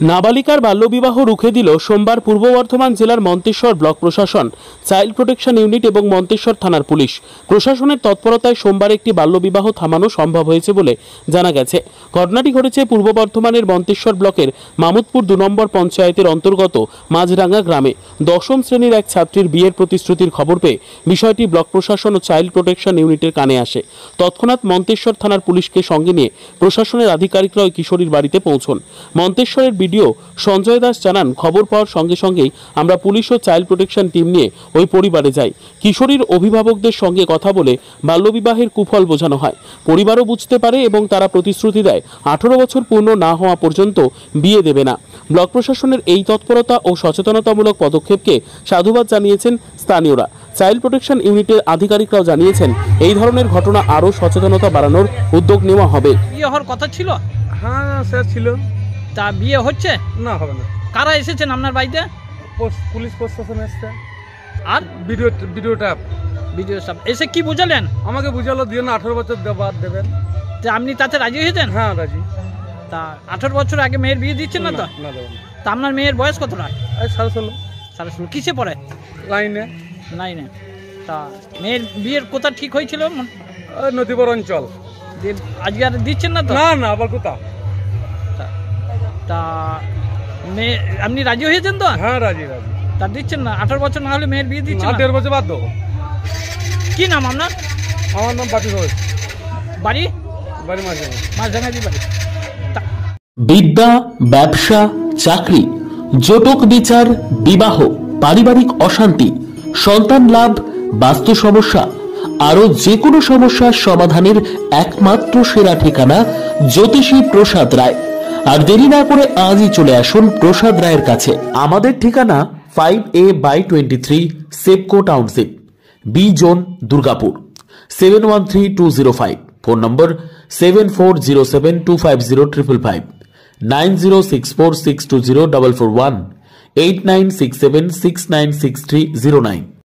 নাবালিকার বাল্যবিবাহ রুখে দিল সোমবার পূর্ব বর্ধমান জেলার মন্তেশ্বর ব্লক প্রশাসন, চাইল্ড প্রোটেকশন ইউনিট এবং মন্তেশ্বর থানার পুলিশ। প্রশাসনের তৎপরতায় সোমবার একটি বাল্যবিবাহ থামানো সম্ভব হয়েছে বলে জানা গেছে। ঘটনাটি ঘটেছে পূর্ব বর্ধমানের মন্তেশ্বর ব্লকের মামুদপুর 2 নম্বর পঞ্চায়েতের অন্তর্গত মাঝরাঙ্গা গ্রামে। 10ম শ্রেণীর এক ছাত্রীর বিয়ের প্রতিশ্রুতির খবর পেয়ে বিষয়টি ব্লক প্রশাসন ও চাইল্ড প্রোটেকশন ইউনিটের কানে আসে। তৎক্ষণাৎ মন্তেশ্বর থানার পুলিশকে সঙ্গে নিয়ে প্রশাসনের আধিকারিকরা ওই কিশোরীর বাড়িতে পৌঁছন। মন্তেশ্বরের ভিডিও সঞ্জয় দাস জানান, খবর পাওয়ার সঙ্গে সঙ্গেই আমরা পুলিশ ও চাইল্ড প্রোটেকশন টিম নিয়ে ওই পরিবারে যাই। কিশোরীর অভিভাবকদের সঙ্গে কথা বলে বাল্যবিবাহের কুফল বোঝানো হয়। পরিবারও বুঝতে পারে এবং তারা প্রতিশ্রুতি দেয় 18 বছর পূর্ণ না হওয়া পর্যন্ত বিয়ে দেবে না। ব্লক প্রশাসনের এই তৎপরতা ও সচেতনতামূলক পদক্ষেপকে সাধুবাদ জানিয়েছেন স্থানীয়রা। চাইল্ড প্রোটেকশন ইউনিটের আধিকারিকরাও জানিয়েছেন, এই ধরনের ঘটনা আরও সচেতনতা বাড়ানোর উদ্যোগ নেওয়া হবে। বিয়ে হওয়ার কথা ছিল? হ্যাঁ স্যার ছিল। তা বিয়ে হচ্ছে না, হবে না। কারা এসেছেন আপনার বাড়িতে? পুলিশ প্রশাসন এসছে। আর ভিডিওটা সব এসে কি বুঝালেন? আমাকে বুঝালো দিয়ে না 18 বছর বাদ দেবেন। যে আপনি তাতে রাজি হয়েছেন? হ্যাঁ রাজি। তা 18 বছর আগে মেয়ের বিয়ে দিচ্ছেন না তো? না দেবেন। তা আপনার মেয়ের বয়স কতটা? 16.5 কিসে পড়ে? লাইনে। তা মেয়ের বিয়ের কথা ঠিক হয়েছিল? নদীবর অঞ্চল। আজকে আর দিচ্ছেন না তো? না আবার কোথা। তা মেয়ে আপনি রাজি হয়েছেন তো? হ্যাঁ রাজি। তা দিচ্ছেন না? 18 বছর না হলে মেয়ের বিয়ে দিচ্ছেন না? 1.5 বছর বাদ দেবো। কি নাম আপনার? আমার নাম বাপি ঘোষ। বাড়ি মাঝরাঙ্গা বাড়ি। বিদ্যা, ব্যবসা, চাকরি, জটক বিচার, বিবাহ, পারিবারিক অশান্তি, সন্তান লাভ, বাস্তু সমস্যা, আরো যে কোনো সমস্যার সমাধানের একমাত্র সেরা ঠিকানা জ্যোতিষী প্রসাদ রায়। আর দেরি না করে আজই চলে আসুন প্রসাদ রায়ের কাছে। আমাদের ঠিকানা 5A/23 Sepco township, B zone, Durgapur, 713205। Phone number 7407250555, 9064620441, 8967696309।